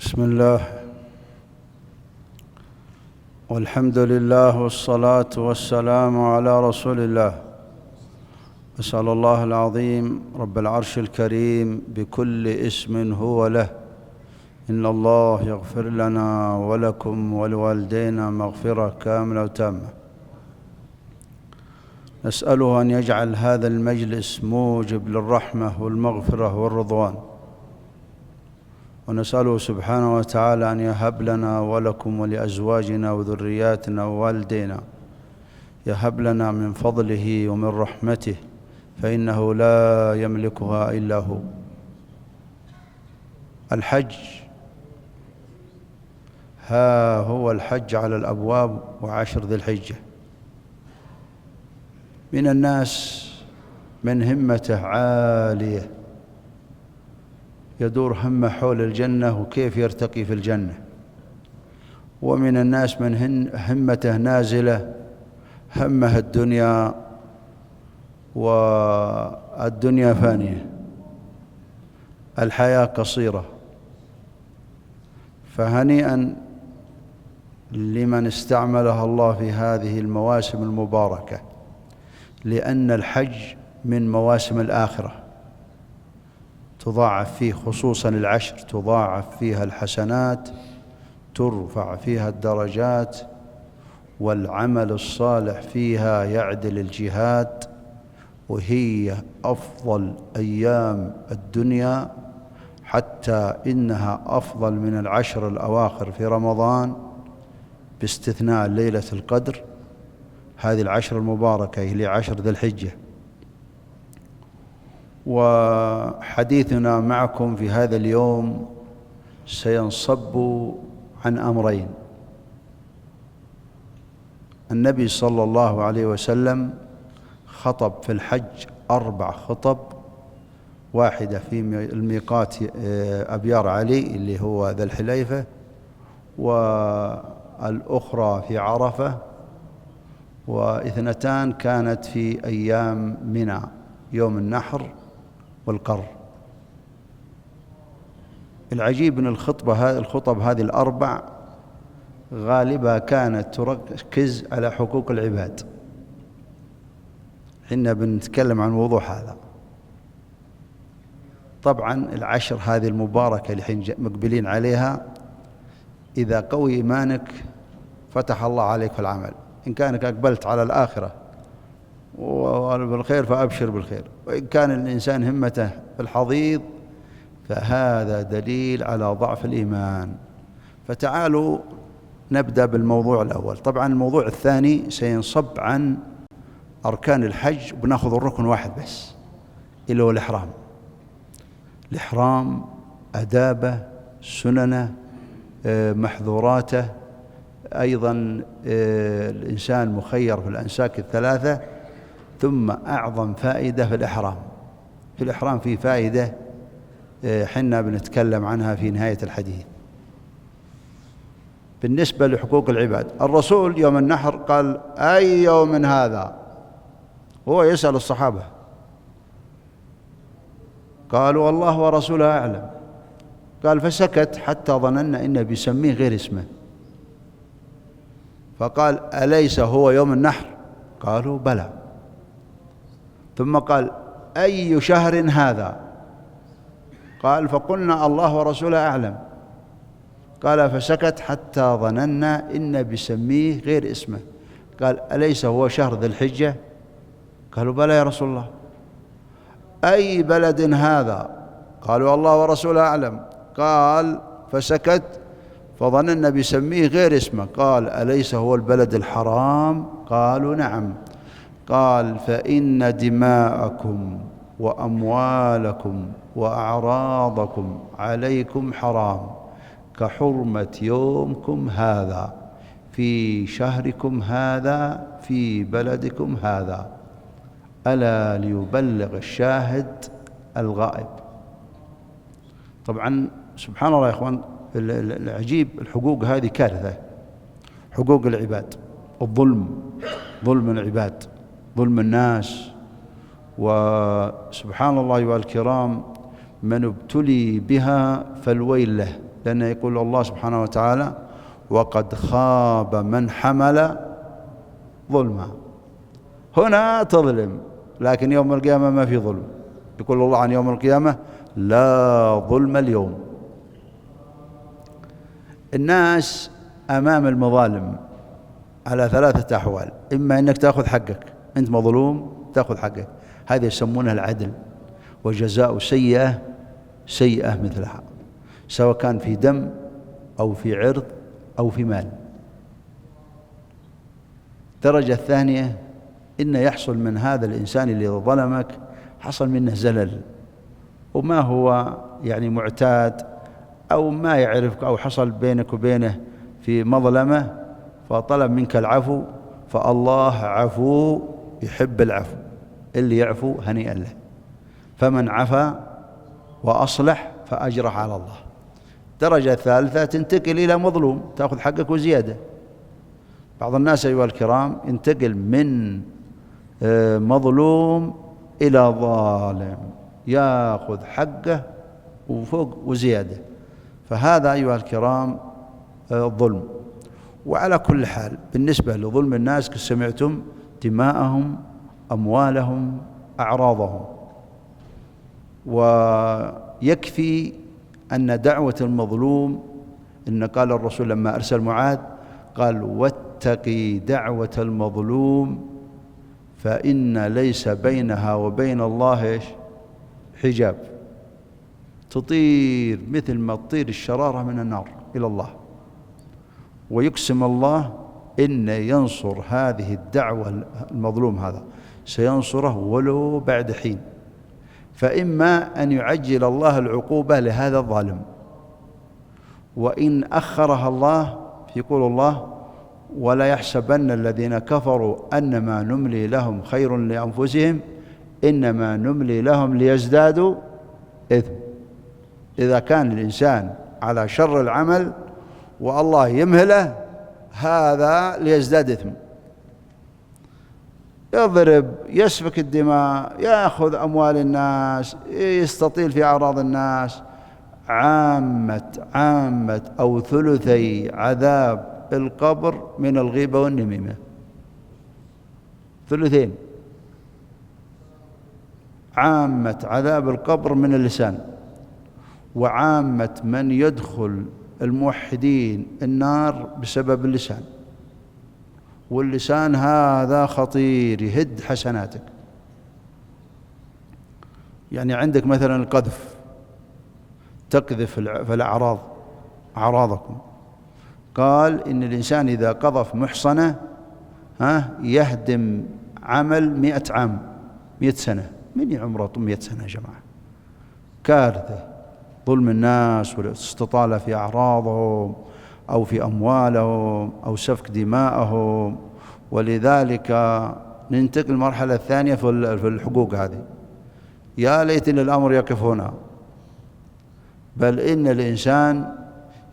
بسم الله والحمد لله والصلاة والسلام على رسول الله. أسأل الله العظيم رب العرش الكريم بكل اسم هو له إن الله يغفر لنا ولكم ولوالدينا مغفرة كاملة وتامة. نسأله أن يجعل هذا المجلس موجب للرحمة والمغفرة والرضوان، ونسأله سبحانه وتعالى أن يهب لنا ولكم ولأزواجنا وذرياتنا ووالدينا، يهب لنا من فضله ومن رحمته، فإنه لا يملكها إلا هو. الحج، ها هو الحج على الأبواب وعشر ذي الحجة. من الناس من همته عالية يدور همه حول الجنة وكيف يرتقي في الجنة، ومن الناس من همته نازلة همه الدنيا، والدنيا فانية، الحياة قصيرة. فهنيئا لمن استعملها الله في هذه المواسم المباركة، لأن الحج من مواسم الآخرة، تضاعف فيه خصوصا العشر، تضاعف فيها الحسنات، ترفع فيها الدرجات، والعمل الصالح فيها يعدل الجهاد، وهي أفضل أيام الدنيا، حتى إنها أفضل من العشر الأواخر في رمضان باستثناء ليلة القدر. هذه العشر المباركة هي عشر ذي الحجة. وحديثنا معكم في هذا اليوم سينصب عن أمرين. النبي صلى الله عليه وسلم خطب في الحج 4 خطب، واحدة في الميقات أبيار علي اللي هو ذا الحليفة، والأخرى في عرفة، و2 كانت في أيام منى يوم النحر والقر. العجيب أن الخطب هذه ال4 غالبها كانت تركز على حقوق العباد. حنا بنتكلم عن موضوع هذا. طبعا العشر هذه المباركة اللي حين مقبلين عليها، إذا قوي إيمانك فتح الله عليك في العمل، إن كانك أقبلت على الآخرة وبالخير فأبشر بالخير، وإن كان الإنسان همته في الحضيض فهذا دليل على ضعف الإيمان. فتعالوا نبدأ بالموضوع الأول. طبعا الموضوع الثاني سينصب عن أركان الحج، وبناخذ الركن واحد بس اللي هو الإحرام. الإحرام أدابه، سننه، محظوراته. أيضا الإنسان مخير في الأنساك ال3. ثم أعظم فائدة في الإحرام. في الإحرام فيه فائدة حنا بنتكلم عنها في نهاية الحديث. بالنسبة لحقوق العباد، الرسول يوم النحر قال: أي يوم هذا؟ هو يسأل الصحابة، قالوا: الله ورسوله أعلم. قال: فسكت حتى ظننا إنه بيسميه غير اسمه. فقال: أليس هو يوم النحر؟ قالوا: بلى. ثم قال: أي شهر هذا؟ قال: فقلنا: الله ورسوله أعلم. قال: فسكت حتى ظننا إن بسميه غير اسمه. قال: أليس هو شهر ذي الحجة؟ قالوا: بلى يا رسول الله. أي بلد هذا؟ قالوا: الله ورسوله أعلم. قال: فسكت فظننا بسميه غير اسمه. قال: أليس هو البلد الحرام؟ قالوا: نعم. قال: فإن دماءكم وأموالكم وأعراضكم عليكم حرام كحرمة يومكم هذا في شهركم هذا في بلدكم هذا، ألا ليبلغ الشاهد الغائب. طبعا سبحان الله يا إخوان، العجيب الحقوق هذه كارثة. حقوق العباد، الظلم، ظلم العباد، ظلم الناس. وسبحان الله أيها الكرام، من ابتلي بها فالويل له، لأنه يقول الله سبحانه وتعالى: وقد خاب من حمل ظلما. هنا تظلم، لكن يوم القيامة ما في ظلم. يقول الله عن يوم القيامة: لا ظلم اليوم. الناس أمام المظالم على 3 أحوال: إما أنك تأخذ حقك، أنت مظلوم تأخذ حقك، هذا يسمونها العدل، وجزاء سيئة سيئة مثلها، سواء كان في دم أو في عرض أو في مال. الدرجة الثانية: إن يحصل من هذا الإنسان اللي ظلمك حصل منه زلل، وما هو يعني معتاد أو ما يعرفك، أو حصل بينك وبينه في مظلمة فطلب منك العفو، فالله عفو يحب العفو، اللي يعفو هنيئا له. فمن عفا وأصلح فأجره على الله. الدرجة الثالثة: تنتقل إلى مظلوم، تأخذ حقك وزيادة. بعض الناس أيها الكرام ينتقل من مظلوم إلى ظالم، يأخذ حقه وفوق وزيادة، فهذا أيها الكرام ظلم. وعلى كل حال بالنسبة لظلم الناس سمعتم دماءهم، أموالهم، أعراضهم. ويكفي أن دعوة المظلوم، إن قال الرسول لما أرسل معاذ قال: واتقي دعوة المظلوم فإن ليس بينها وبين الله حجاب، تطير مثل ما تطير الشرارة من النار إلى الله. ويقسم الله إن ينصر هذه الدعوة المظلوم هذا، سينصره ولو بعد حين. فإما أن يعجل الله العقوبة لهذا الظالم، وإن أخرها الله يقول الله: ولا يحسبن الذين كفروا أنما نملي لهم خير لأنفسهم إنما نملي لهم ليزدادوا إثم. إذا كان الإنسان على شر العمل والله يمهله، هذا ليزداد إثم، يضرب، يسفك الدماء، يأخذ أموال الناس، يستطيل في أعراض الناس. عامة أو ثلثي عذاب القبر من الغيبة والنميمة، ثلثين. عامة عذاب القبر من اللسان، وعامة من يدخل الموحدين النار بسبب اللسان. واللسان هذا خطير، يهد حسناتك. يعني عندك مثلا القذف، تقذف في الأعراض، أعراضكم. قال إن الإنسان إذا قذف محصنة يهدم عمل 100 عام، 100 سنة. من يعمره 100 سنة يا جماعة؟ كارثة. ظلم الناس والاستطالة في أعراضهم أو في أموالهم أو سفك دماءهم. ولذلك ننتقل المرحلة الثانية في الحقوق هذه. يا ليت الأمر يقف هنا، بل إن الإنسان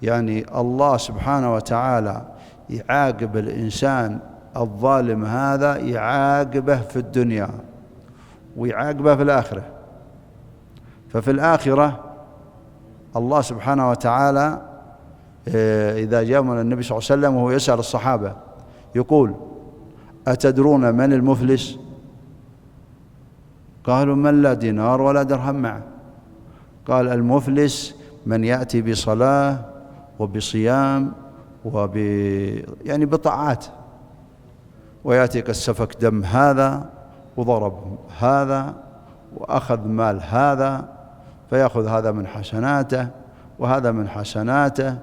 يعني الله سبحانه وتعالى يعاقب الإنسان الظالم هذا، يعاقبه في الدنيا ويعاقبه في الآخرة. ففي الآخرة الله سبحانه وتعالى إذا جاء من النبي صلى الله عليه وسلم وهو يسأل الصحابة يقول: أتدرون من المفلس؟ قالوا: من لا دينار ولا درهم معه. قال: المفلس من يأتي بصلاة وبصيام يعني بطاعات، ويأتي كالسفك دم هذا وضرب هذا وأخذ مال هذا، فيأخذ هذا من حسناته وهذا من حسناته،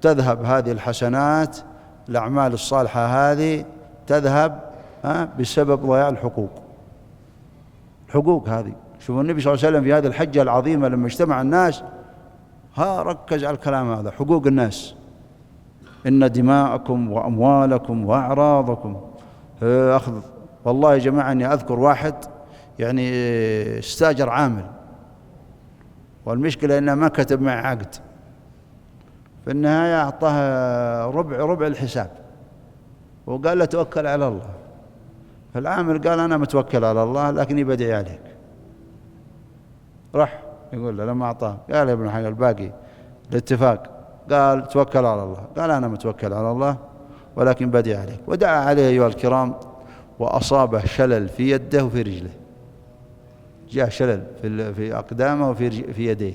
تذهب هذه الحسنات، الأعمال الصالحة هذه تذهب بسبب ضياع الحقوق هذه. شوفوا النبي صلى الله عليه وسلم في هذه الحجة العظيمة لما اجتمع الناس ركز على الكلام هذا، حقوق الناس: إن دماءكم وأموالكم وأعراضكم أخذ. والله يا جماعة أني أذكر واحد يعني استاجر عامل، والمشكلة إنه ما كتب معه عقد، في النهاية أعطاه ربع الحساب وقال له توكل على الله. فالعامل قال: أنا متوكل على الله لكني بدعي عليك. راح يقول له لما أعطاه قال: يا ابن حق الباقي الاتفاق قال توكل على الله. قال أنا متوكل على الله ولكن بدي عليك. ودعا عليه أيها الكرام، وأصابه شلل في يده وفي رجله، جاء شلل في أقدامه وفي يديه.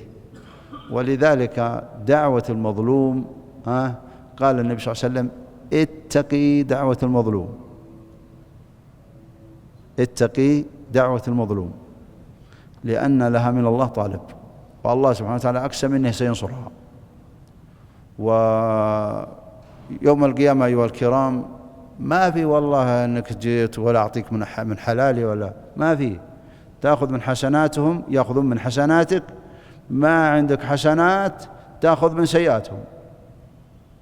ولذلك دعوة المظلوم، قال النبي صلى الله عليه وسلم اتقي دعوة المظلوم، اتقي دعوة المظلوم، لأن لها من الله طالب، والله سبحانه وتعالى أقسم أنه سينصرها. ويوم القيامة أيها الكرام ما في والله أنك جيت ولا أعطيك من حلالي، ولا ما في، تأخذ من حسناتهم يأخذون من حسناتك، ما عندك حسنات تأخذ من سيئاتهم،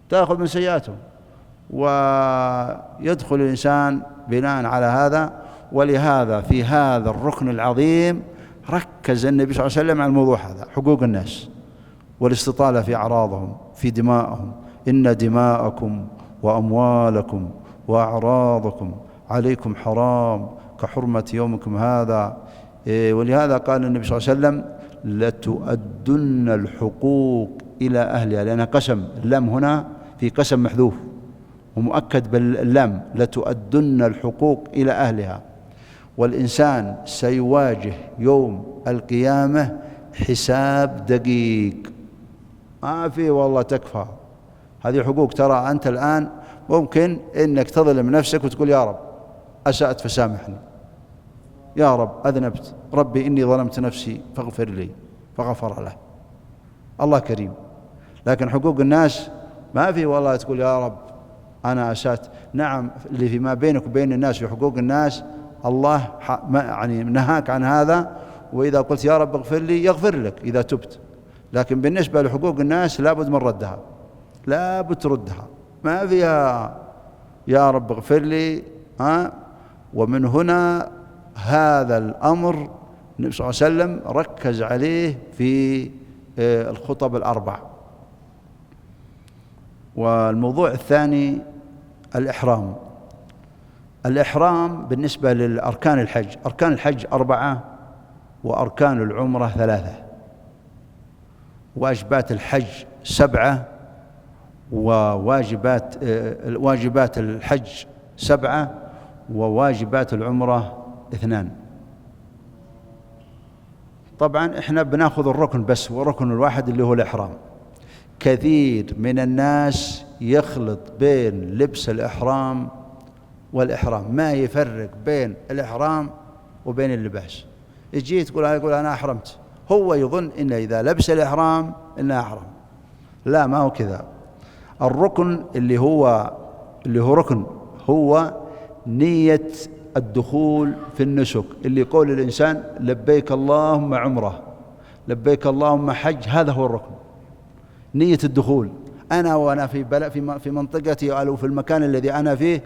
تأخذ من سيئاتهم. ويدخل الإنسان بناء على هذا. ولهذا في هذا الركن العظيم ركز النبي صلى الله عليه وسلم على الموضوع هذا، حقوق الناس والاستطالة في أعراضهم، في دمائهم. إن دماءكم وأموالكم وأعراضكم عليكم حرام كحرمة يومكم هذا. ولهذا قال النبي صلى الله عليه وسلم لتؤدن الحقوق إلى أهلها، لأنها قسم، اللام هنا في قسم محذوف ومؤكد باللام، لتؤدن الحقوق إلى أهلها. والإنسان سيواجه يوم القيامة حساب دقيق، ما في والله تكفى هذه حقوق. ترى أنت الآن ممكن إنك تظلم نفسك وتقول يا رب أسأت فسامحني، يا رب أذنبت، ربي إني ظلمت نفسي فاغفر لي، فغفر له. الله كريم. لكن حقوق الناس ما في والله تقول يا رب أنا أسأت. نعم، اللي فيما بينك وبين الناس في حقوق الناس الله يعني نهاك عن هذا، وإذا قلت يا رب اغفر لي يغفر لك إذا تبت. لكن بالنسبة لحقوق الناس لابد من ردها، لابد تردها، ما فيها يا رب اغفر لي. ومن هنا هذا الأمر النبي صلى الله عليه وسلم ركز عليه في الخطب الأربع. والموضوع الثاني الإحرام. الإحرام بالنسبة للأركان الحج، أركان الحج 4 وأركان العمرة 3، واجبات الحج 7 واجبات الحج 7 وواجبات العمرة 2. طبعا احنا بناخذ الركن بس، والركن الواحد اللي هو الإحرام. كثير من الناس يخلط بين لبس الإحرام والإحرام، ما يفرق بين الإحرام وبين اللباس. يجي يقول أنا أحرمت، هو يظن إن إذا لبس الإحرام إنه أحرم. لا، ما هو كذا. الركن اللي هو ركن هو نية الدخول في النسك، اللي يقول الإنسان لبيك اللهم عمره، لبيك اللهم حج، هذا هو الركن، نية الدخول. وأنا في منطقتي أو في المكان الذي أنا فيه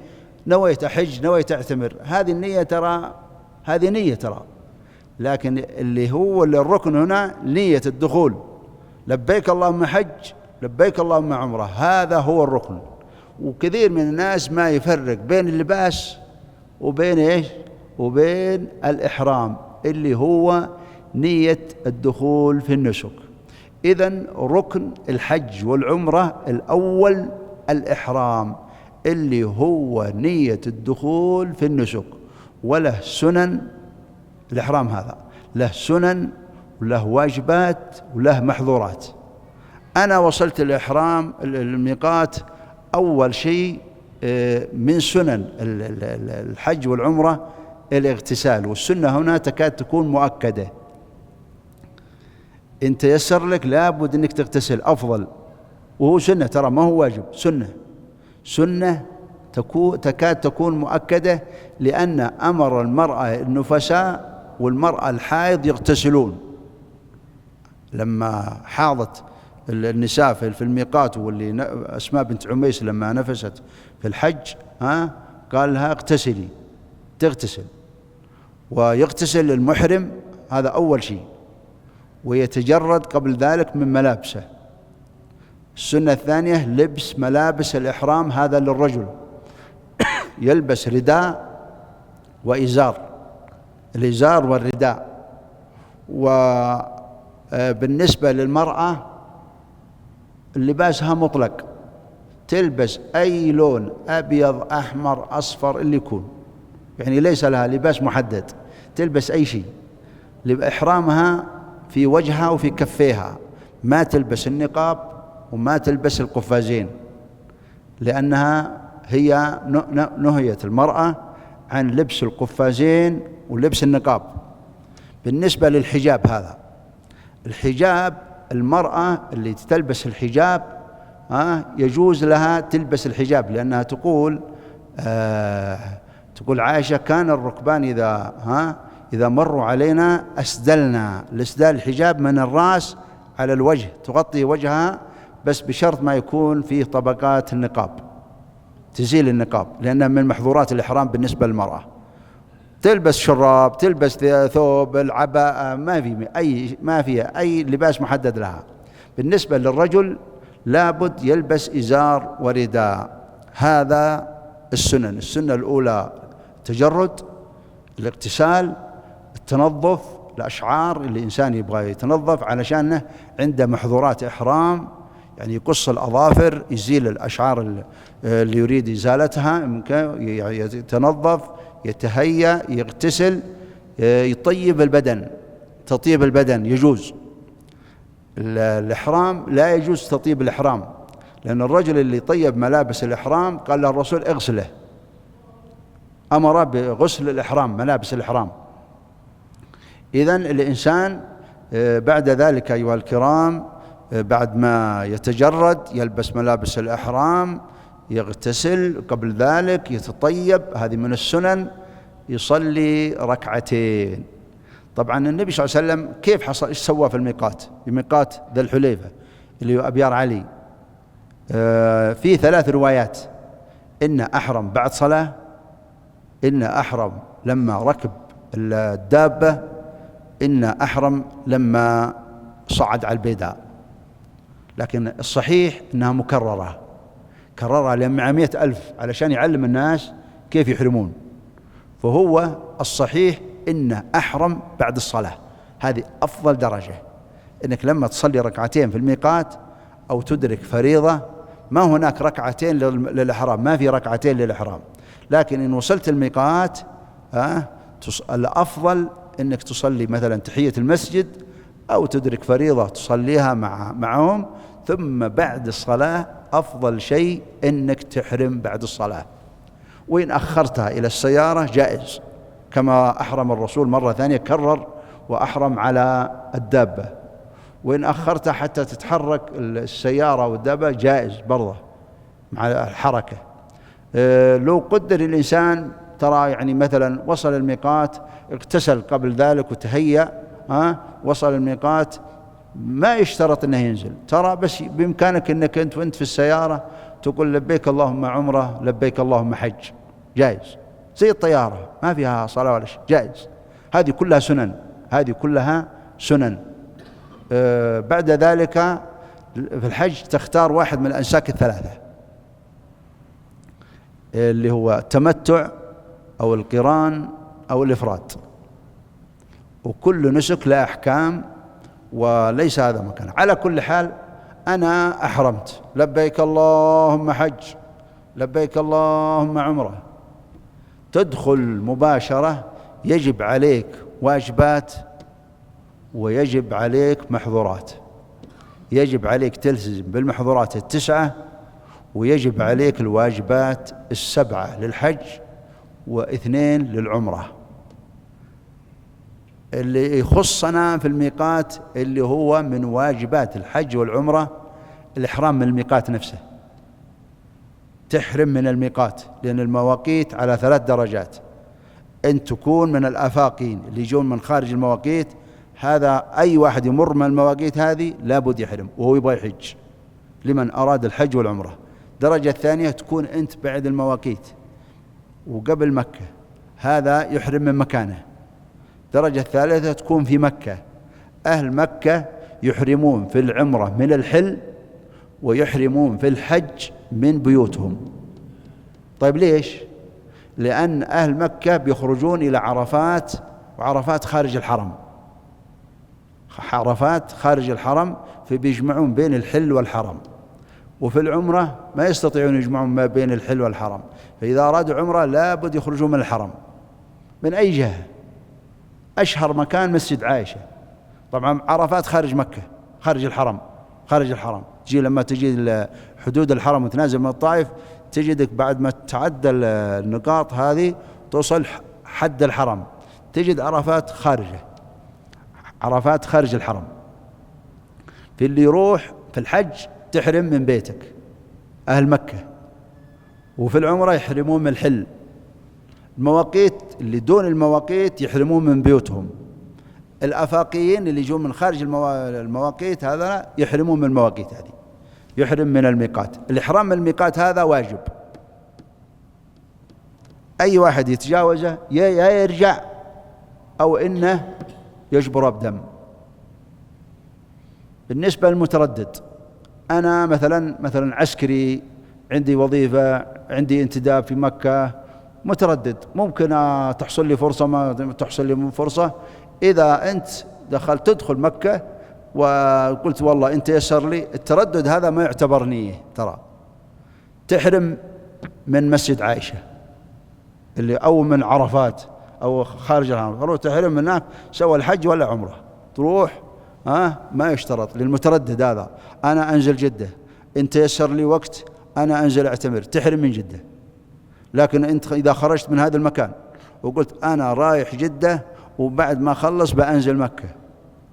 نويت أحج، نويت أعتمر، هذه النية ترى، هذه نية ترى. لكن اللي هو الركن هنا نية الدخول، لبيك اللهم حج، لبيك اللهم عمره، هذا هو الركن. وكثير من الناس ما يفرق بين اللباس وبين وبين الإحرام اللي هو نية الدخول في النسك. إذن ركن الحج والعمرة الأول الإحرام اللي هو نية الدخول في النسك، وله سنن. الإحرام هذا له سنن وله واجبات وله محظورات. أنا وصلت الإحرام الميقات، أول شيء من سنن الحج والعمرة الاغتسال، والسنة هنا تكاد تكون مؤكدة. إن تيسر لك لابد أنك تغتسل، أفضل، وهو سنة ترى، ما هو واجب، سنة تكاد تكون مؤكدة، لأن أمر المرأة النفساء والمرأة الحائض يغتسلون. لما حاضت النساء في الميقات، واللي أسماء بنت عميس لما نفست في الحج قال لها اغتسلي، تغتسل. ويغتسل المحرم، هذا أول شيء، ويتجرد قبل ذلك من ملابسه. السنة الثانية لبس ملابس الإحرام، هذا للرجل يلبس رداء وإزار، الإزار والرداء. وبالنسبة للمرأة لباسها مطلق، تلبس أي لون، أبيض أحمر أصفر اللي يكون، يعني ليس لها لباس محدد، تلبس أي شيء. إحرامها في وجهها وفي كفيها، ما تلبس النقاب وما تلبس القفازين، لأنها هي نهيت المرأة عن لبس القفازين ولبس النقاب. بالنسبة للحجاب، هذا الحجاب، المرأة اللي تلبس الحجاب يجوز لها تلبس الحجاب، لأنها تقول عائشة: كان الركبان إذا مروا علينا أسدلنا. الإسدال الحجاب من الرأس على الوجه، تغطي وجهها، بس بشرط ما يكون فيه طبقات النقاب، تزيل النقاب، لأنها من محظورات الإحرام بالنسبة للمرأة. تلبس شراب، تلبس ثوب، العباءة، ما فيها أي لباس محدد لها. بالنسبة للرجل لابد يلبس إزار ورداء. هذا السنن. السنة الأولى التجرد، الاغتسال، التنظف، الأشعار اللي الإنسان يبغى يتنظف علشانه عنده محظورات إحرام، يعني يقص الأظافر، يزيل الأشعار اللي يريد إزالتها، يتنظف، يتهيأ، يغتسل، يطيب البدن. تطيب البدن يجوز. الإحرام لا يجوز تطيب الإحرام، لأن الرجل اللي طيب ملابس الإحرام قال له الرسول: اغسله، أمر بغسل الإحرام، ملابس الإحرام. إذن الإنسان بعد ذلك أيها الكرام، بعد ما يتجرد يلبس ملابس الإحرام، يغتسل، قبل ذلك يتطيب، هذه من السنن. يصلي ركعتين. طبعا النبي صلى الله عليه وسلم كيف حصل، ايش سوى في الميقات، في ميقات ذي الحليفة اللي هو أبيار علي؟ في 3 روايات: إن أحرم بعد صلاة، إن أحرم لما ركب الدابة، إن أحرم لما صعد على البيداء. لكن الصحيح أنها كررها لمع 100,000 علشان يعلم الناس كيف يحرمون. فهو الصحيح إن أحرم بعد الصلاة، هذه أفضل درجة، إنك لما تصلي ركعتين في الميقات أو تدرك فريضة، ما هناك ركعتين للإحرام، ما في ركعتين للإحرام. لكن إن وصلت الميقات الأفضل إنك تصلي مثلا تحية المسجد أو تدرك فريضة تصليها معهم، ثم بعد الصلاة أفضل شيء إنك تحرم بعد الصلاة. وإن أخرتها إلى السيارة جائز، كما أحرم الرسول مرة ثانية، كرر وأحرم على الدابة. وإن أخرتها حتى تتحرك السيارة والدابة جائز برضه مع الحركة. لو قدر الإنسان ترى يعني مثلا وصل الميقات، اغتسل قبل ذلك وتهيأ، وصل الميقات، ما يشترط أنه ينزل، ترى بس بإمكانك أنك وأنت في السيارة تقول: لبيك اللهم عمرة، لبيك اللهم حج، جائز، زي الطيارة ما فيها صلاة ولا شيء، جائز. هذه كلها سنن، هذه كلها سنن. بعد ذلك في الحج تختار واحد من الأنساك الثلاثة، اللي هو التمتع أو القران أو الإفراد، وكل نسك له أحكام وليس هذا مكان. على كل حال أنا أحرمت، لبيك اللهم حج، لبيك اللهم عمرة، تدخل مباشرة، يجب عليك واجبات ويجب عليك محظورات. يجب عليك تلتزم بالمحظورات 9، ويجب عليك الواجبات 7 للحج و2 للعمرة. اللي يخصنا في الميقات اللي هو من واجبات الحج والعمرة الإحرام من الميقات نفسه، تحرم من الميقات، لأن المواقيت على 3 درجات. أن تكون من الآفاقين اللي يجون من خارج المواقيت، هذا أي واحد يمر من المواقيت هذه لابد يحرم وهو يبغى يحج، لمن أراد الحج والعمرة. الدرجة الثانية تكون أنت بعد المواقيت وقبل مكة، هذا يحرم من مكانه. الدرجة الثالثة تكون في مكة، أهل مكة يحرمون في العمرة من الحل ويحرمون في الحج من بيوتهم. طيب ليش؟ لأن أهل مكة بيخرجون إلى عرفات، وعرفات خارج الحرم، عرفات خارج الحرم، فبيجمعون بين الحل والحرم. وفي العمرة ما يستطيعون يجمعون ما بين الحل والحرم، فإذا أرادوا عمرة لابد يخرجون من الحرم من أي جهة. أشهر مكان مسجد عائشة، طبعا عرفات خارج مكة، خارج الحرم، خارج الحرم. تجي لما تجي حدود الحرم وتنازل من الطائف، تجدك بعد ما تعدى النقاط هذه توصل حد الحرم، تجد عرفات خارجه، عرفات خارج الحرم. في اللي يروح في الحج تحرم من بيتك أهل مكة، وفي العمرة يحرمون من الحل. المواقيت اللي دون المواقيت يحرمون من بيوتهم. الآفاقيين اللي يجون من خارج المواقيت هذا يحرمون من المواقيت هذه، يحرم من الميقات. الإحرام من الميقات هذا واجب، أي واحد يتجاوزه يا يرجع أو إنه يجبر بدم. بالنسبة للمتردد، أنا مثلا عسكري، عندي وظيفة، عندي انتداب في مكة، متردد، ممكن تحصل لي فرصة ما تحصل لي فرصة. إذا أنت تدخل مكة وقلت والله أنت يسر لي، التردد هذا ما يعتبر نية، ترى تحرم من مسجد عائشة اللي أو من عرفات أو خارج الحرم، تروح تحرم من هناك، سوى الحج ولا عمره تروح. ما يشترط للمتردد هذا أنا أنزل جدة، أنت يسر لي وقت أنا أنزل أعتمر، تحرم من جدة. لكن أنت إذا خرجت من هذا المكان وقلت أنا رايح جدة وبعد ما خلص بأنزل مكة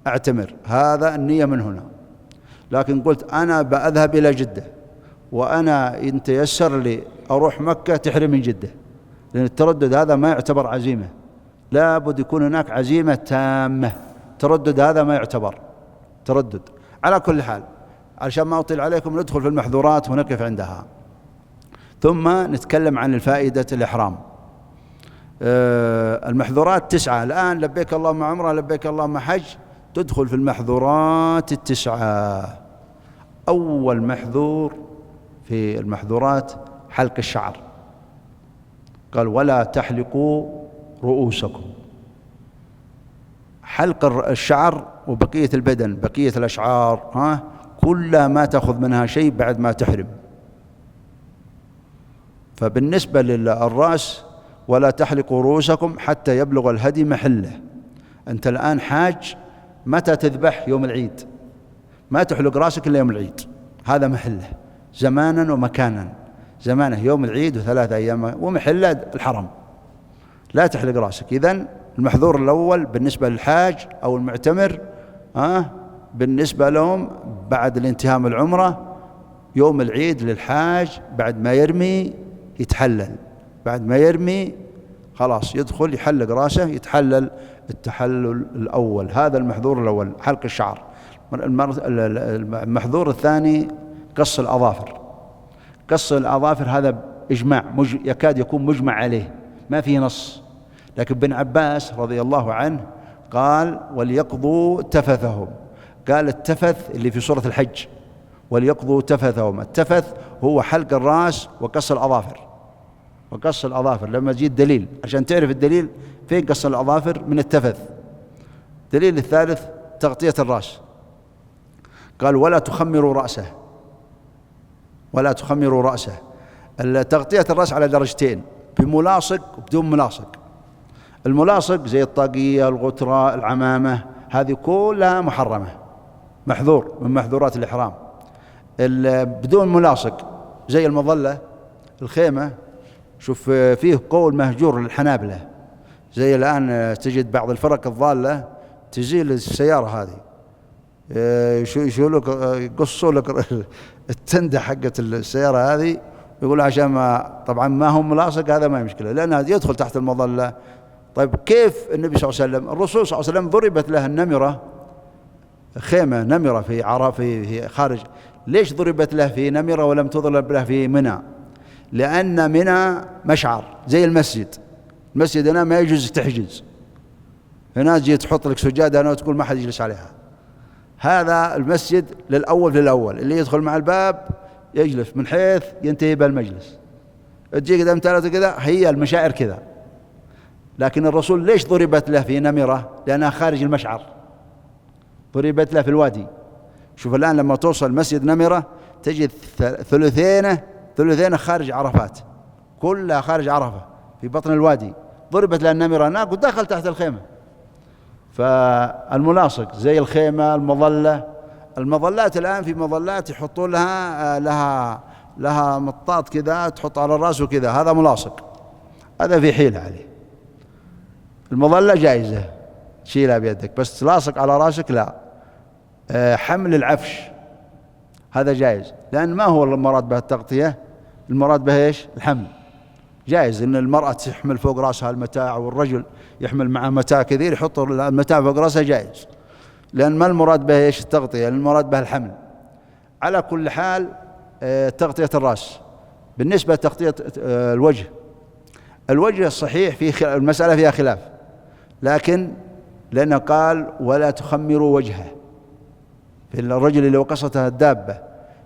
أعتمر، هذا النية من هنا. لكن قلت أنا بأذهب إلى جدة وأنا أنت يسر لي أروح مكة، تحرم من جدة، لأن التردد هذا ما يعتبر عزيمة، لابد يكون هناك عزيمة تامة. التردد هذا ما يعتبر تردد. على كل حال، علشان ما أطيل عليكم ندخل في المحظورات ونقف عندها، ثم نتكلم عن الفائدة الإحرام. المحظورات 9 الآن، لبيك اللهم عمرة، لبيك اللهم حج، تدخل في المحظورات 9. أول محظور في المحظورات حلق الشعر، قال ولا تحلقوا رؤوسكم. حلق الشعر وبقية البدن، بقية الأشعار كلها ما تأخذ منها شيء بعد ما تحرم. فبالنسبة للرأس ولا تحلقوا رؤوسكم حتى يبلغ الهدي محله. أنت الآن حاج، متى تذبح؟ يوم العيد، ما تحلق رأسك إلا يوم العيد، هذا محله زمانا ومكانا. زمانه يوم العيد و3 أيام، ومحله الحرم، لا تحلق رأسك. إذن المحظور الأول بالنسبة للحاج أو المعتمر، بالنسبة لهم بعد الانتهاء من العمرة يوم العيد للحاج، بعد ما يرمي يتحلل، بعد ما يرمي خلاص يدخل يحلق رأسه، يتحلل التحلل الأول. هذا المحظور الأول، حلق الشعر. المحظور الثاني قص الأظافر. قص الأظافر هذا إجماع، يكاد يكون مجمع عليه، ما فيه نص، لكن ابن عباس رضي الله عنه قال وليقضوا تفثهم. قال التفث اللي في سورة الحج، وليقضوا تفثهم. التفث هو حلق الرأس وقص الأظافر. وقص الأظافر لما تجي الدليل عشان تعرف الدليل فين قص الأظافر من التفث. الدليل الثالث تغطية الرأس، قال ولا تخمروا رأسه، ولا تخمروا رأسه. تغطية الرأس على درجتين، بملاصق وبدون ملاصق. الملاصق زي الطاقية، الغترة، العمامة، هذه كلها محرمة، محظور من محظورات الإحرام. بدون ملاصق زي المظلة، الخيمة، شوف فيه قول مهجور للحنابلة، زي الآن تجد بعض الفرق الضالة تزيل السيارة هذه، يقصوا لك التندة حقت السيارة هذه، يقول عشان ما، طبعا ما هم ملاصق، هذا ما هي مشكلة لأنها يدخل تحت المظلة. طيب كيف النبي صلى الله عليه وسلم، الرسول صلى الله عليه وسلم ضربت له النمرة، خيمة نمرة في في خارج، ليش ضربت له في نمرة ولم تضرب له في منى؟ لأن منى مشعر زي المسجد، المسجد هنا ما يجوز تحجز، هنا تجي تحط لك سجادة هنا وتقول ما حد يجلس عليها. هذا المسجد للأول في الأول، اللي يدخل مع الباب يجلس من حيث ينتهي بالمجلس، تجي قدام ثلاثة كذا، هي المشاعر كذا. لكن الرسول ليش ضربت له في نمرة؟ لأنها خارج المشعر، ضربت له في الوادي، شوف الآن لما توصل مسجد نمرة تجد ثلثين خارج عرفات، كلها خارج عرفة في بطن الوادي، ضربت لها النمرة هناك ودخل تحت الخيمة. فالملاصق زي الخيمة، المظلات الآن في مظلات يحطون لها مطاط كذا تحط على الرأس وكذا، هذا ملاصق، هذا في حيلة عليه. المظلة جائزة تشيلها بيدك، بس تلاصق على رأسك لا. حمل العفش هذا جائز، لأن ما هو المراد به التغطية، المراد به إيش؟ الحمل. جائز إن المرأة تحمل فوق رأسها المتاع والرجل يحمل معه متاع كثير يحط المتاع فوق رأسها، جائز، لأن ما المراد به إيش؟ التغطية، المراد به الحمل. على كل حال تغطية الرأس. بالنسبة لتغطية الوجه الصحيح في المسألة فيها خلاف، لكن لأنه قال ولا تخمروا وجهه في الرجل اللي وقصته الدابة،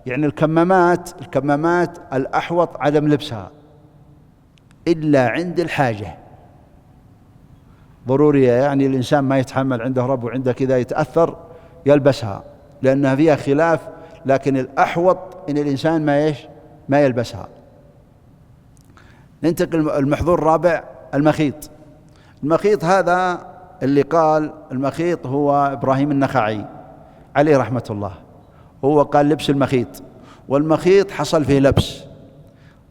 يعني الكمامات الأحوط عدم لبسها إلا عند الحاجة ضرورية، يعني الإنسان ما يتحمل عنده رب وعنده كذا يتأثر يلبسها لأنها فيها خلاف، لكن الأحوط إن الإنسان ما يلبسها. ننتقل المحظور الرابع، المخيط هذا اللي قال المخيط هو إبراهيم النخعي عليه رحمة الله، هو قال لبس المخيط، والمخيط حصل فيه لبس.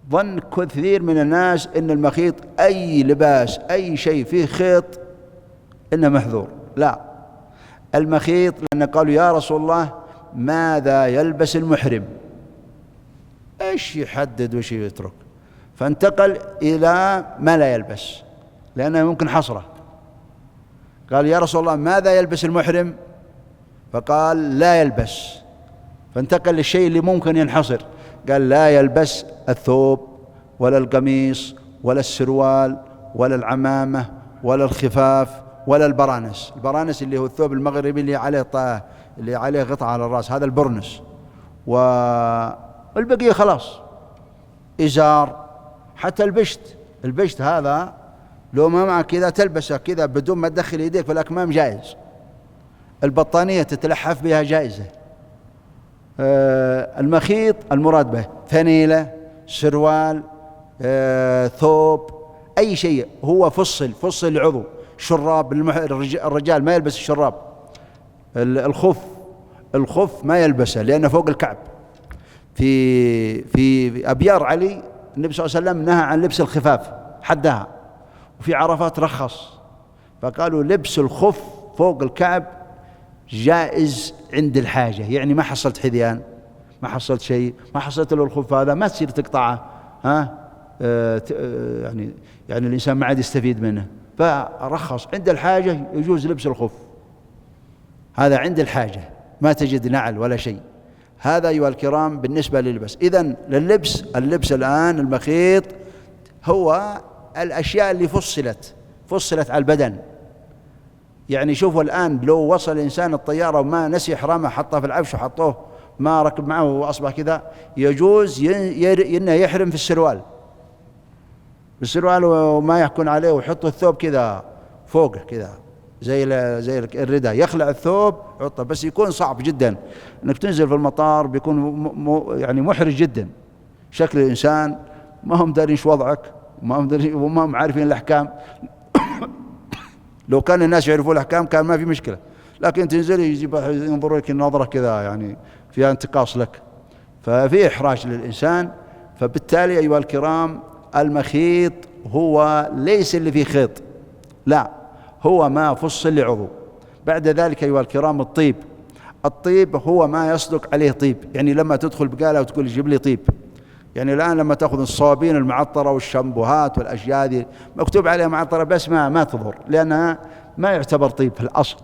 ظن كثير من الناس إن المخيط أي لباس أي شيء فيه خيط إنه محظور، لا، المخيط لأن قالوا يا رسول الله ماذا يلبس المحرم، إيش يحدد وإيش يترك، فانتقل إلى ما لا يلبس لأنه ممكن حصره. قال يا رسول الله ماذا يلبس المحرم، فقال لا يلبس، فانتقل للشيء اللي ممكن ينحصر، قال لا يلبس الثوب ولا القميص ولا السروال ولا العمامة ولا الخفاف ولا البرانس اللي هو الثوب المغربي اللي عليه غطاء على الرأس، هذا البرنس، والبقية خلاص إزار. حتى البشت هذا لو ما معك كذا تلبسه كذا بدون ما تدخل يديك في الأكمام جائز. البطانية تتلحف بها جائزة. المخيط المراد به فانيلة، سروال، ثوب، أي شيء هو فصل العضو. شراب، الرجال ما يلبس الشراب. الخف ما يلبسه لأنه فوق الكعب. في أبيار علي النبي صلى الله عليه وسلم نهى عن لبس الخفاف حدها، وفي عرفات رخص، فقالوا لبس الخف فوق الكعب جائز عند الحاجة، يعني ما حصلت حذيان، ما حصلت شيء، ما حصلت له الخف هذا ما تصير تقطعه، يعني الإنسان ما عاد يستفيد منه، فرخص عند الحاجة يجوز لبس الخف، هذا عند الحاجة ما تجد نعل ولا شيء. هذا أيها الكرام بالنسبة للبس. إذن اللبس الآن المخيط هو الأشياء اللي فصلت على البدن. يعني شوفوا الآن لو وصل الإنسان الطيارة وما نسي إحرامه حطه في العفش وحطوه ما ركب معه وأصبح كذا، يجوز إنه يحرم في السروال وما يحكون عليه ويحط الثوب كذا فوقه كذا زي الرداء، يخلع الثوب يحطه، بس يكون صعب جدا انك تنزل في المطار، بيكون يعني محرج جدا. شكل الانسان ما هم دارين ايش وضعك، وما هم عارفين الاحكام. لو كان الناس يعرفوا الاحكام كان ما في مشكله، لكن تنزل ينظروا لك النظره كذا يعني فيها انتقاص لك، ففي احراج للانسان. فبالتالي ايها الكرام المخيط هو ليس اللي فيه خيط، لا، هو ما فصل لعضو. بعد ذلك أيها الكرام الطيب هو ما يصدق عليه طيب، يعني لما تدخل بقالة وتقول جيب لي طيب، يعني الآن لما تأخذ الصوابين المعطرة والشامبوهات والأشياء هذه مكتوب عليها معطرة بس ما تضر، لأنها ما يعتبر طيب في الأصل.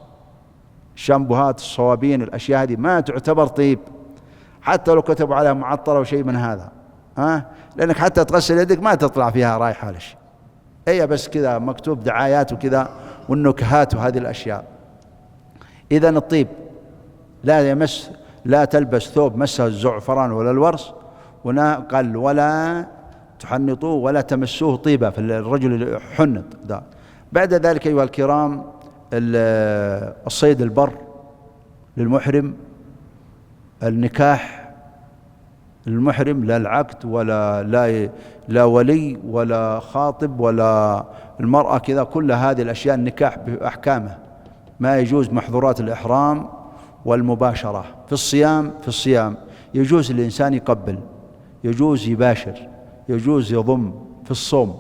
الشامبوهات، الصوابين، الأشياء هذه ما تعتبر طيب حتى لو كتبوا عليها معطرة وشيء من هذا، لأنك حتى تغسل يدك ما تطلع فيها رايحة ولا شيء، هي بس كذا مكتوب دعايات وكذا والنكهات وهذه الأشياء. إذن الطيب لا تلبس ثوب مسه الزعفران ولا الورس، قال ولا تحنطوه ولا تمسوه طيبة في الرجل حنط ده. بعد ذلك أيها الكرام الصيد البر للمحرم النكاح المحرم لا العقد لا ولي ولا خاطب ولا المرأة كذا، كل هذه الأشياء النكاح بأحكامه. ما يجوز محظورات الإحرام والمباشرة. في الصيام يجوز الإنسان يقبل، يجوز يباشر، يجوز يضم في الصوم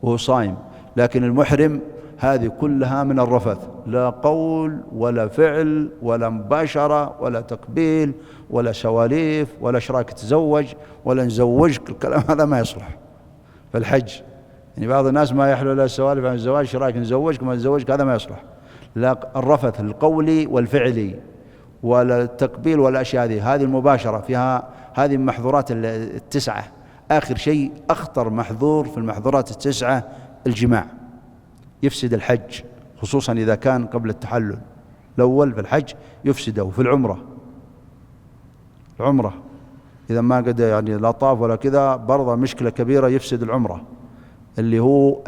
وهو صائم. لكن المحرم هذه كلها من الرفث، لا قول ولا فعل ولا مباشرة ولا تقبيل ولا سواليف ولا اشراك تزوج ولا نزوجك، الكلام هذا ما يصلح في الحج. يعني بعض الناس ما يحلو له السوالف عن الزواج، شرايك نزوجك ما نزوجك، هذا ما يصلح. لا، الرفث القولي والفعلي ولا التقبيل ولا الأشياء هذه المباشرة فيها، هذه من محظورات التسعة. آخر شيء أخطر محظور في المحظورات التسعة الجماع، يفسد الحج، خصوصا إذا كان قبل التحلل. الأول في الحج يفسده. في العمرة إذا ما قد يعني لا طاف ولا كذا، برضه مشكلة كبيرة يفسد العمرة، اللي هو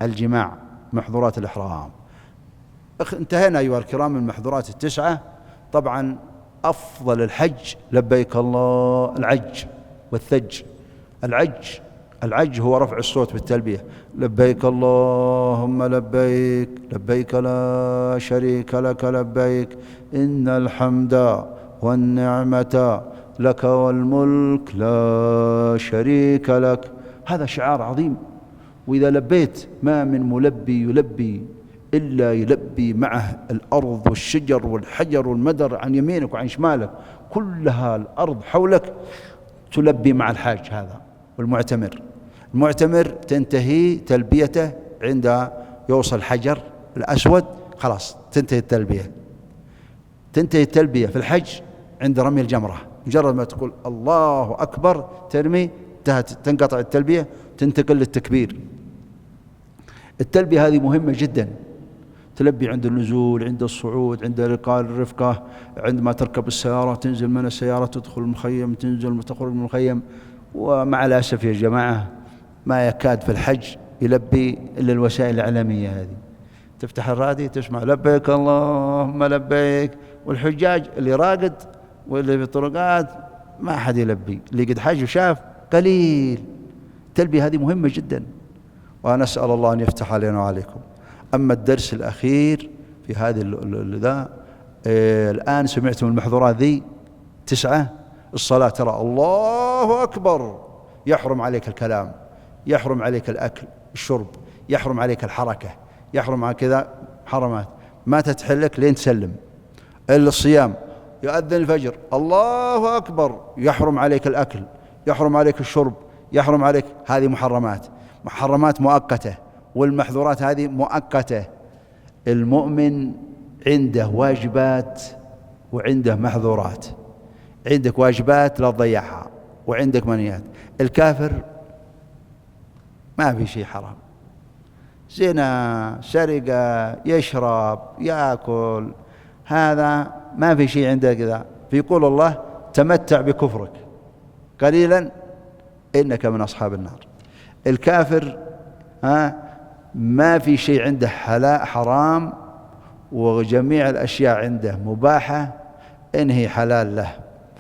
الجماع محظورات الإحرام. انتهينا أيها الكرام من المحظورات التسعة. طبعا أفضل الحج لبيك الله العج والثج. العج هو رفع الصوت بالتلبية، لبيك اللهم لبيك، لبيك لا شريك لك لبيك، إن الحمد والنعمة لك والملك لا شريك لك. هذا شعار عظيم. وإذا لبيت ما من ملبي يلبي إلا يلبي معه الأرض والشجر والحجر والمدر عن يمينك وعن شمالك، كلها الأرض حولك تلبي مع الحاج هذا. والمعتمر تنتهي تلبيته عند يوصل الحجر الأسود، خلاص تنتهي التلبية في الحج عند رمي الجمرة. مجرد ما تقول الله أكبر ترمي، تنقطع التلبية، تنتقل للتكبير. التلبية هذه مهمة جدا، تلبي عند النزول، عند الصعود، عند لقاء الرفقة، عندما تركب السيارة، تنزل من السيارة، تدخل المخيم، تنزل تخرج من المخيم. ومع الأسف يا جماعة ما يكاد في الحج يلبي إلا الوسائل الإعلامية هذه. تفتح الراديو تسمع لبيك اللهم لبيك، والحجاج اللي راقد واللي في الطرقات ما حد يلبي، اللي قد حج وشاف قليل. التلبية هذه مهمة جدا، ونسأل الله أن يفتح علينا وعليكم. أما الدرس الأخير في هذه الآن سمعتم المحظورات ذي 9. الصلاة، ترى الله أكبر يحرم عليك الكلام، يحرم عليك الأكل الشرب، يحرم عليك الحركة، يحرم عليك كذا حرمات ما تتحلك لين تسلم. إلا الصيام، يؤذن الفجر الله أكبر يحرم عليك الأكل، يحرم عليك الشرب، يحرم عليك. هذه محرمات مؤقتة، والمحظورات هذه مؤقتة. المؤمن عنده واجبات وعنده محظورات. عندك واجبات لا تضيعها، وعندك منهيات. الكافر ما في شيء حرام، زنا، سرقة، يشرب، يأكل، هذا ما في شيء عنده كذا. فيقول الله تمتع بكفرك قليلا إنك من أصحاب النار. الكافر ما في شيء عنده حرام، وجميع الأشياء عنده مباحة، إن هي حلال له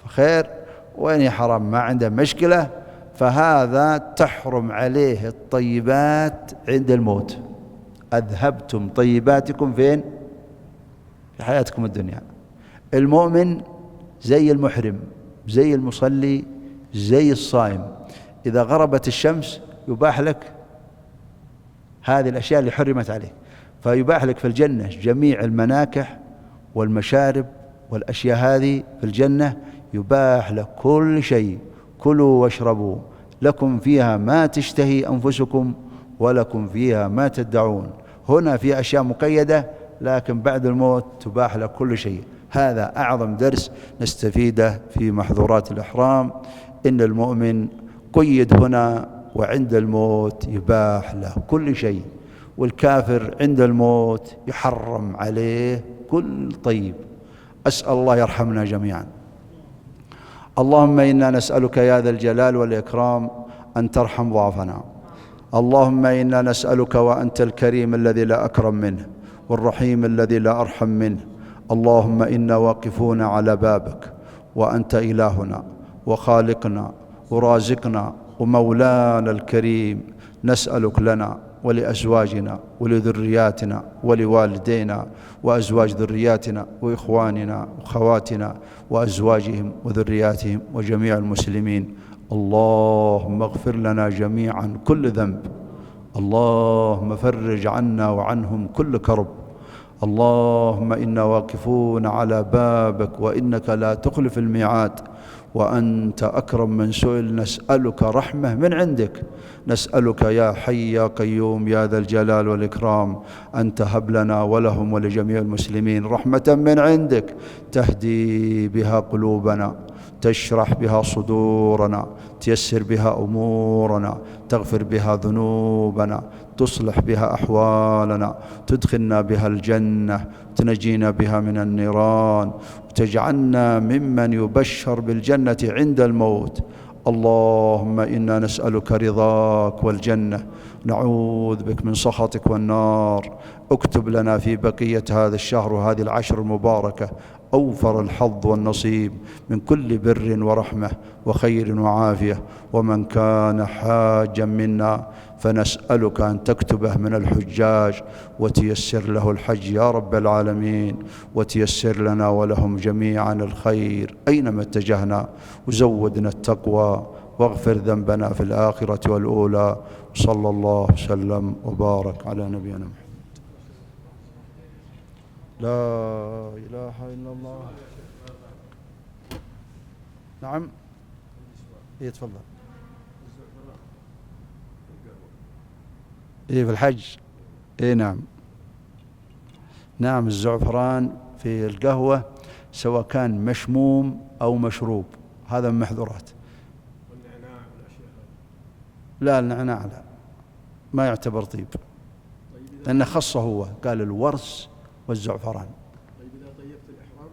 خير، وإن هي حرام ما عنده مشكلة. فهذا تحرم عليه الطيبات عند الموت. أذهبتم طيباتكم فين؟ في حياتكم الدنيا. المؤمن زي المحرم، زي المصلي، زي الصائم. إذا غربت الشمس يباح لك هذه الأشياء اللي حرمت عليك، فيباح لك في الجنة جميع المناكح والمشارب والأشياء هذه. في الجنة يباح لك كل شيء. كلوا واشربوا لكم فيها ما تشتهي أنفسكم ولكم فيها ما تدعون. هنا في أشياء مقيدة، لكن بعد الموت تباح لك كل شيء. هذا أعظم درس نستفيده في محظورات الإحرام، إن المؤمن قيد هنا، وعند الموت يباح له كل شيء. والكافر عند الموت يحرم عليه كل طيب. أسأل الله يرحمنا جميعا. اللهم إنا نسألك يا ذا الجلال والإكرام أن ترحم ضعفنا. اللهم إنا نسألك وأنت الكريم الذي لا أكرم منه، والرحيم الذي لا أرحم منه، اللهم إنا واقفون على بابك، وأنت إلهنا وخالقنا ورازقنا ومولانا الكريم، نسألك لنا ولأزواجنا ولذرياتنا ولوالدينا وأزواج ذرياتنا وإخواننا وخواتنا وأزواجهم وذرياتهم وجميع المسلمين. اللهم اغفر لنا جميعا كل ذنب، اللهم فرج عنا وعنهم كل كرب. اللهم إنا واقفون على بابك وإنك لا تخلف الميعاد، وأنت أكرم من سئل. نسألك رحمة من عندك، نسألك يا حي يا قيوم يا ذا الجلال والإكرام أن تهب لنا ولهم ولجميع المسلمين رحمة من عندك تهدي بها قلوبنا، تشرح بها صدورنا، تيسر بها أمورنا، تغفر بها ذنوبنا، تصلح بها أحوالنا، تدخلنا بها الجنة، تنجينا بها من النيران، وتجعلنا ممن يبشر بالجنة عند الموت. اللهم إنا نسألك رضاك والجنة، نعوذ بك من سخطك والنار. اكتب لنا في بقية هذا الشهر وهذه العشر المباركة أوفر الحظ والنصيب من كل بر ورحمة وخير وعافية. ومن كان حاجا منا فنسألك أن تكتبه من الحجاج وتيسر له الحج يا رب العالمين، وتيسر لنا ولهم جميعا الخير أينما اتجهنا، وزودنا التقوى، واغفر ذنبنا في الآخرة والأولى. صلى الله وسلم وبارك على نبينا محمد. لا إله إلا الله. نعم. إيه تفضل. إيه في الحج. إيه نعم. نعم الزعفران في القهوة سواء كان مشموم أو مشروب هذا من محظورات. والنعناع والأشياء هذه؟ لا النعناع لا، ما يعتبر طيب، لأنه خصه هو قال الورس والزعفران. طيب إذا طيبت الإحرام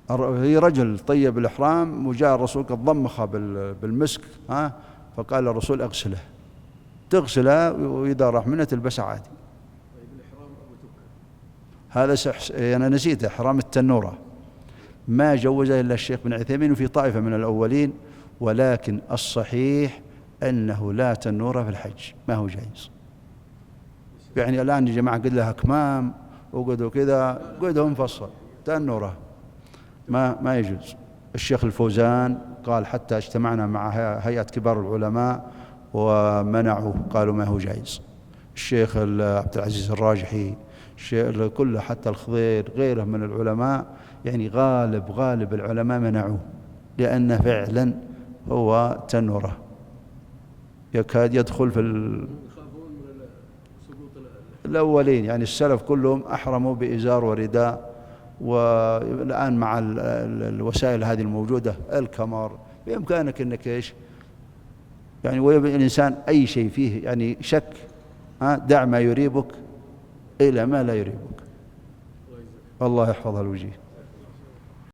قبل هي رجل طيب الإحرام وجاء الرسول قد ضمخه بالمسك فقال الرسول اغسله، تغسله وإذا راح منه تلبسه عادي. طيب الإحرام أبو هذا أنا نسيت إحرام التنورة ما جوزه إلا الشيخ بن عثيمين وفي طائفة من الأولين، ولكن الصحيح أنه لا تنورة في الحج، ما هو جائز. يعني الآن يا جماعة قد لها كمام وقدوا كذا قدوا مفصل، تنورة ما يجوز. الشيخ الفوزان قال حتى اجتمعنا مع هيئة كبار العلماء ومنعوا، قالوا ما هو جائز. الشيخ عبد العزيز الراجحي، الشيخ كله، حتى الخضير غيره من العلماء، يعني غالب العلماء منعوه، لأنه فعلا هو تنورة يكاد يدخل في يخافون من سقوط الأولين. يعني السلف كلهم أحرموا بإزار ورداء، والآن مع الوسائل هذه الموجودة الكمر بإمكانك أنك إيش يعني، والإنسان أي شيء فيه يعني شك دع ما يريبك إلى ما لا يريبك. الله يحفظ الوجيه.